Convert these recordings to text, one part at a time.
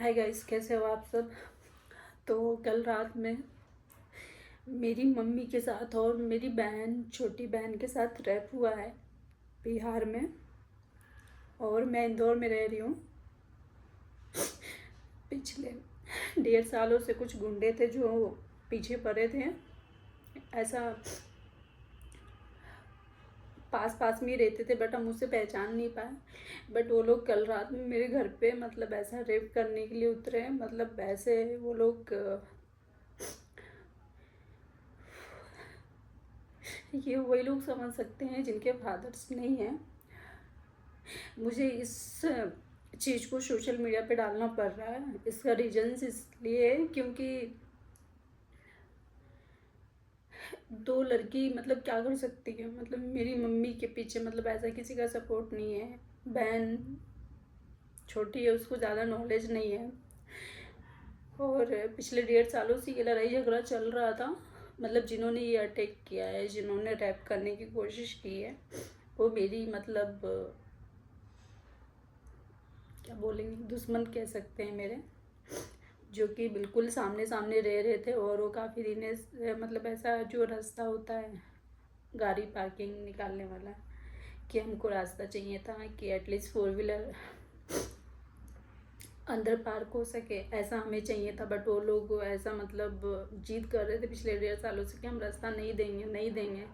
Hi guys, कैसे हो आप सब। तो कल रात में मेरी मम्मी के साथ और मेरी बहन, छोटी बहन के साथ रैप हुआ है बिहार में। और मैं इंदौर में रह रही हूँ। पिछले 1.5 सालों से कुछ गुंडे थे जो पीछे पड़े थे। ऐसा पास पास में ही रहते थे, बट हम उसे पहचान नहीं पाए। बट वो लोग कल रात में मेरे घर पे मतलब ऐसा रेप करने के लिए उतरे। मतलब ऐसे वो लोग ये वही लोग समझ सकते हैं जिनके फादर्स नहीं हैं। मुझे इस चीज़ को सोशल मीडिया पे डालना पड़ रहा है। इसका रीजंस इसलिए है क्योंकि दो लड़की मतलब क्या कर सकती है। मतलब मेरी मम्मी के पीछे मतलब ऐसा किसी का सपोर्ट नहीं है। बहन छोटी है, उसको ज़्यादा नॉलेज नहीं है। और पिछले 1.5 सालों से ये लड़ाई झगड़ा चल रहा था। मतलब जिन्होंने ये अटैक किया है, जिन्होंने रैप करने की कोशिश की है, वो मेरी मतलब क्या बोलेंगे, दुश्मन कह सकते हैं मेरे। जो कि बिल्कुल सामने सामने रह रहे थे। और वो काफ़ी दिन से मतलब ऐसा जो रास्ता होता है गाड़ी पार्किंग निकालने वाला, कि हमको रास्ता चाहिए था कि एटलीस्ट 4 व्हीलर अंदर पार्क हो सके, ऐसा हमें चाहिए था। बट वो लोग ऐसा मतलब जिद कर रहे थे पिछले 1.5 सालों से कि हम रास्ता नहीं देंगे, नहीं देंगे।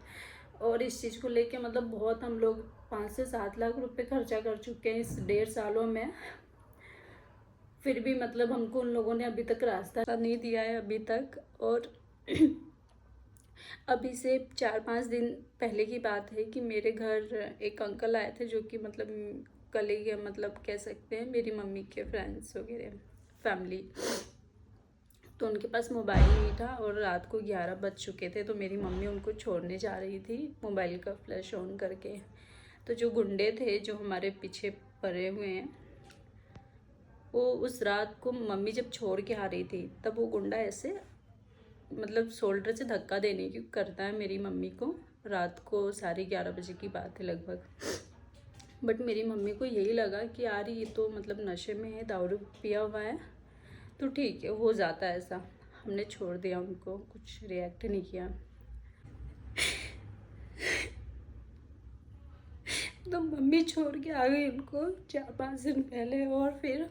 और इस चीज़ को लेके मतलब बहुत हम लोग 5 से 7 लाख रुपए खर्चा कर चुके हैं इस 1.5 सालों में। फिर भी मतलब हमको उन लोगों ने अभी तक रास्ता नहीं दिया है अभी तक। और अभी से 4-5 दिन पहले की बात है कि मेरे घर एक अंकल आए थे जो कि मतलब कलीग, मतलब कह सकते हैं मेरी मम्मी के फ्रेंड्स वगैरह, फैमिली। तो उनके पास मोबाइल नहीं था और रात को 11 बज चुके थे। तो मेरी मम्मी उनको छोड़ने जा रही थी मोबाइल का फ्लैश ऑन करके। तो जो गुंडे थे जो हमारे पीछे पड़े हुए हैं, वो उस रात को मम्मी जब छोड़ के आ रही थी तब वो गुंडा ऐसे मतलब शोल्डर से धक्का देने की करता है मेरी मम्मी को। रात को 11:30 बजे की बात है लगभग। बट मेरी मम्मी को यही लगा कि यार ये तो मतलब नशे में है, दारू पिया हुआ है, तो ठीक है, हो जाता है ऐसा। हमने छोड़ दिया उनको, कुछ रिएक्ट नहीं किया। तो मम्मी छोड़ के आ गई उनको 4-5 दिन पहले। और फिर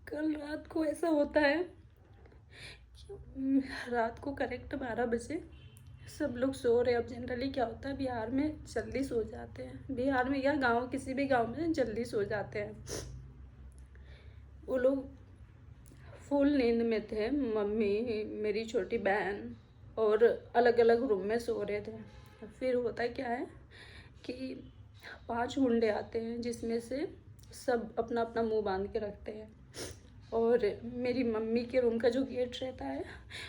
कल रात को ऐसा होता है कि रात को करेक्ट 12 बजे सब लोग सो रहे। अब जनरली क्या होता है, बिहार में जल्दी सो जाते हैं। बिहार में या गांव, किसी भी गांव में जल्दी सो जाते हैं। वो लोग फुल नींद में थे, मम्मी, मेरी छोटी बहन, और अलग अलग रूम में सो रहे थे। फिर होता क्या है कि 5 गुंडे आते हैं जिसमें से सब अपना अपना मुंह बांध के रखते हैं। और मेरी मम्मी के रूम का जो गेट रहता है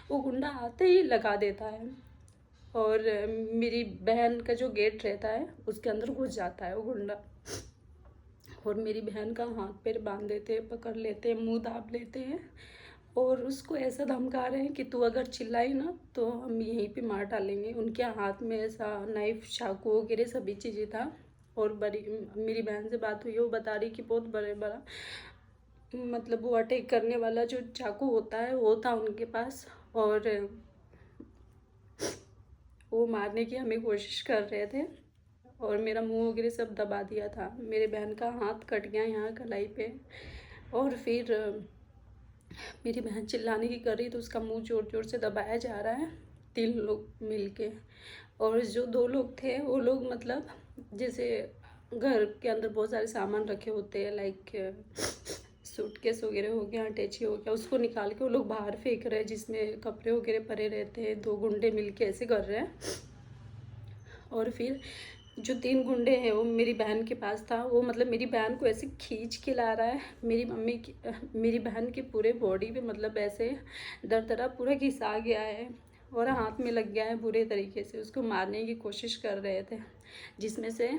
वो गुंडा आते ही लगा देता है। और मेरी बहन का जो गेट रहता है उसके अंदर घुस जाता है वो गुंडा। और मेरी बहन का हाथ पैर बांध देते हैं, पकड़ लेते हैं, मुंह दाब लेते हैं। और उसको ऐसा धमका रहे हैं कि तू अगर चिल्लाई ना तो हम यहीं पे मार डालेंगे। उनके हाथ में ऐसा नाइफ, चाकू वगैरह सभी चीज़ें था। और बड़ी मेरी बहन से बात हुई, वो बता रही कि बहुत बड़ा मतलब वो अटैक करने वाला जो चाकू होता है वो था उनके पास। और वो मारने की हमें कोशिश कर रहे थे। और मेरा मुंह वगैरह सब दबा दिया था। मेरे बहन का हाथ कट गया यहाँ कलाई पे। और फिर मेरी बहन चिल्लाने की कर रही तो उसका मुंह जोर जोर से दबाया जा रहा है, 3 लोग मिलके। और जो 2 लोग थे वो लोग मतलब जैसे घर के अंदर बहुत सारे सामान रखे होते हैं, लाइक सूटकेस वगैरह हो गया, अटैची हो गया, उसको निकाल के वो लोग बाहर फेंक रहे हैं जिसमें कपड़े वगैरह पड़े रहते हैं। 2 गुंडे मिलके ऐसे कर रहे हैं। और फिर जो 3 गुंडे हैं वो मेरी बहन के पास था। वो मतलब मेरी बहन को ऐसे खींच के ला रहा है। मेरी बहन की पूरे बॉडी पे मतलब ऐसे दरदरा पूरा घिसा गया है और हाथ में लग गया है बुरे तरीके से। उसको मारने की कोशिश कर रहे थे। जिसमें से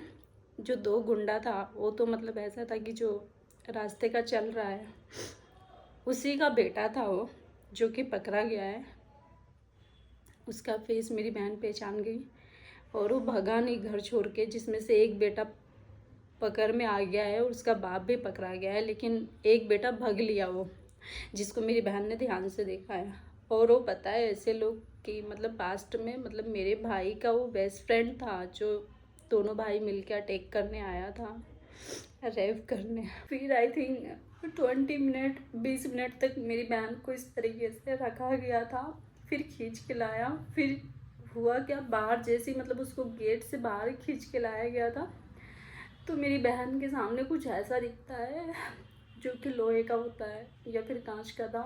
जो 2 गुंडा था वो तो मतलब ऐसा था कि जो रास्ते का चल रहा है उसी का बेटा था वो, जो कि पकड़ा गया है। उसका फेस मेरी बहन पहचान गई। और वो भगा नहीं घर छोड़ के, जिसमें से एक बेटा पकड़ में आ गया है और उसका बाप भी पकड़ा गया है, लेकिन एक बेटा भाग लिया वो, जिसको मेरी बहन ने ध्यान से देखा है। और वो पता है ऐसे लोग कि मतलब पास्ट में मतलब मेरे भाई का वो बेस्ट फ्रेंड था, जो दोनों भाई मिलकर अटैक करने आया था, रेप करने। फिर आई थिंक 20 मिनट 20 मिनट तक मेरी बहन को इस तरीके से रखा गया था, फिर खींच के लाया। फिर हुआ क्या, बाहर जैसे ही मतलब उसको गेट से बाहर खींच के लाया गया था, तो मेरी बहन के सामने कुछ ऐसा दिखता है जो कि लोहे का होता है या फिर कांच का था।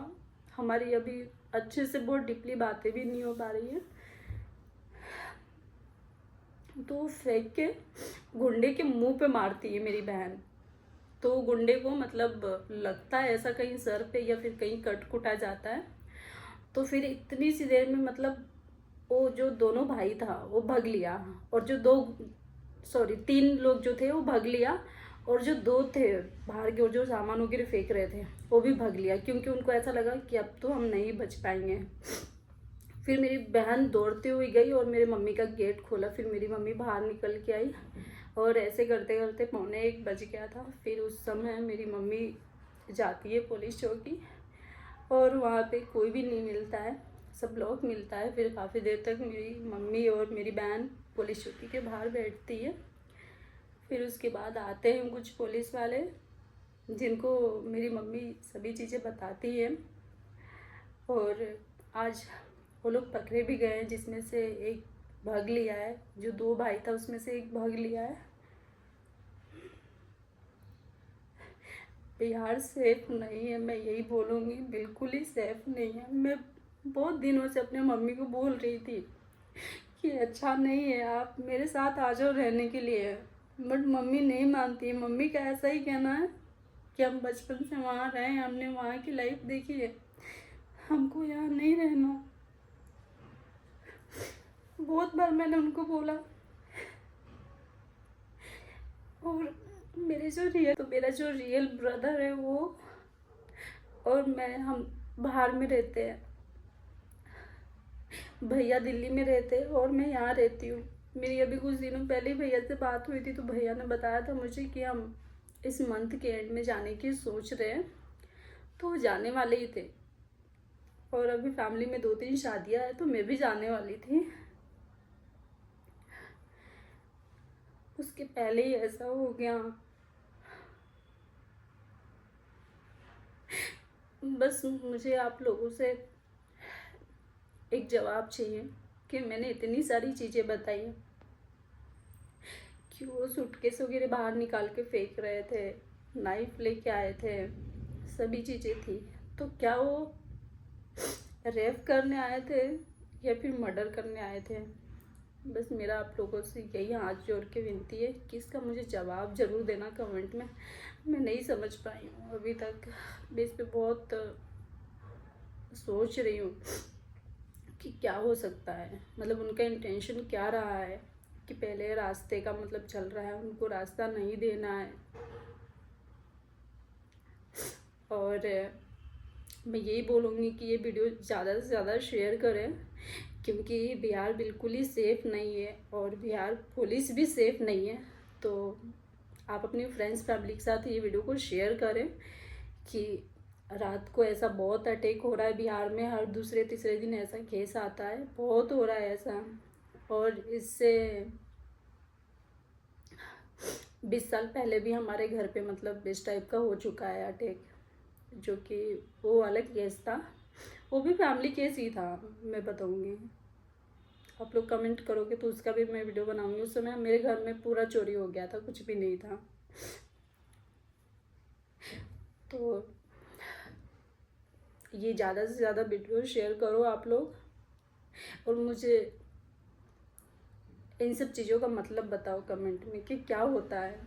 हमारी अभी अच्छे से बहुत डीपली बातें भी नहीं हो पा रही है। तो फेंक के गुंडे के मुंह पे मारती है मेरी बहन। तो गुंडे को मतलब लगता है ऐसा कहीं सर पे या फिर कहीं कट कुटा जाता है। तो फिर इतनी सी देर में मतलब वो जो दोनों भाई था वो भाग लिया, और जो 3 लोग जो थे वो भाग लिया, और जो 2 थे बाहर के, और जो सामान वगैरह फेंक रहे थे वो भी भाग लिया, क्योंकि उनको ऐसा लगा कि अब तो हम नहीं बच पाएंगे। फिर मेरी बहन दौड़ती हुई गई और मेरे मम्मी का गेट खोला। फिर मेरी मम्मी बाहर निकल के आई और ऐसे करते करते 12:45 बज गया था। फिर उस समय मेरी मम्मी जाती है पुलिस चौकी, और वहाँ पे कोई भी नहीं मिलता है, सब लोग मिलता है। फिर काफ़ी देर तक मेरी मम्मी और मेरी बहन पुलिस चौकी के बाहर बैठती है। फिर उसके बाद आते हैं कुछ पुलिस वाले, जिनको मेरी मम्मी सभी चीज़ें बताती है। और आज वो लोग पकड़े भी गए हैं, जिसमें से एक भाग लिया है। जो 2 भाई था उसमें से एक भाग लिया है। बिहार सेफ नहीं है, मैं यही बोलूँगी, बिल्कुल ही सेफ नहीं है। मैं बहुत दिनों से अपने मम्मी को बोल रही थी कि अच्छा नहीं है, आप मेरे साथ आ जाओ रहने के लिए, बट मम्मी नहीं मानती है। मम्मी का ऐसा ही कहना है कि हम बचपन से वहाँ रहे, हमने वहाँ की लाइफ देखी है, हमको यहाँ नहीं रहना। बहुत बार मैंने उनको बोला। और मेरा जो रियल ब्रदर है वो और मैं, हम बाहर में रहते हैं। भैया दिल्ली में रहते हैं और मैं यहाँ रहती हूँ। मेरी अभी कुछ दिनों पहले भैया से बात हुई थी, तो भैया ने बताया था मुझे कि हम इस मंथ के एंड में जाने की सोच रहे हैं। तो वो जाने वाले ही थे, और अभी फैमिली में 2-3 शादियाँ हैं, तो मैं भी जाने वाली थी। उसके पहले ही ऐसा हो गया। बस मुझे आप लोगों से एक जवाब चाहिए कि मैंने इतनी सारी चीज़ें बताई, कि वो सूटकेस वगैरह बाहर निकाल के फेंक रहे थे, नाइफ लेके आए थे, सभी चीज़ें थी, तो क्या वो रेप करने आए थे या फिर मर्डर करने आए थे? बस मेरा आप लोगों से यही हाथ जोड़ के विनती है कि इसका मुझे जवाब ज़रूर देना कमेंट में। मैं नहीं समझ पाई हूँ अभी तक, मैं इस पे बहुत सोच रही हूँ कि क्या हो सकता है, मतलब उनका इंटेंशन क्या रहा है, कि पहले रास्ते का मतलब चल रहा है, उनको रास्ता नहीं देना है। और मैं यही बोलूँगी कि ये वीडियो ज़्यादा से ज़्यादा शेयर करें, क्योंकि बिहार बिल्कुल ही सेफ़ नहीं है और बिहार पुलिस भी सेफ़ नहीं है। तो आप अपनी फ्रेंड्स फैमिली के साथ ये वीडियो को शेयर करें कि रात को ऐसा बहुत अटैक हो रहा है बिहार में, हर दूसरे तीसरे दिन ऐसा केस आता है, बहुत हो रहा है ऐसा। और इससे 20 साल पहले भी हमारे घर पे मतलब इस टाइप का हो चुका है अटैक, जो कि वो अलग केस था, वो भी फैमिली केस ही था। मैं बताऊंगी, आप लोग कमेंट करोगे तो उसका भी मैं वीडियो बनाऊंगी। उस समय मेरे घर में पूरा चोरी हो गया था, कुछ भी नहीं था। तो ये ज़्यादा से ज़्यादा वीडियो शेयर करो आप लोग, और मुझे इन सब चीज़ों का मतलब बताओ कमेंट में कि क्या होता है।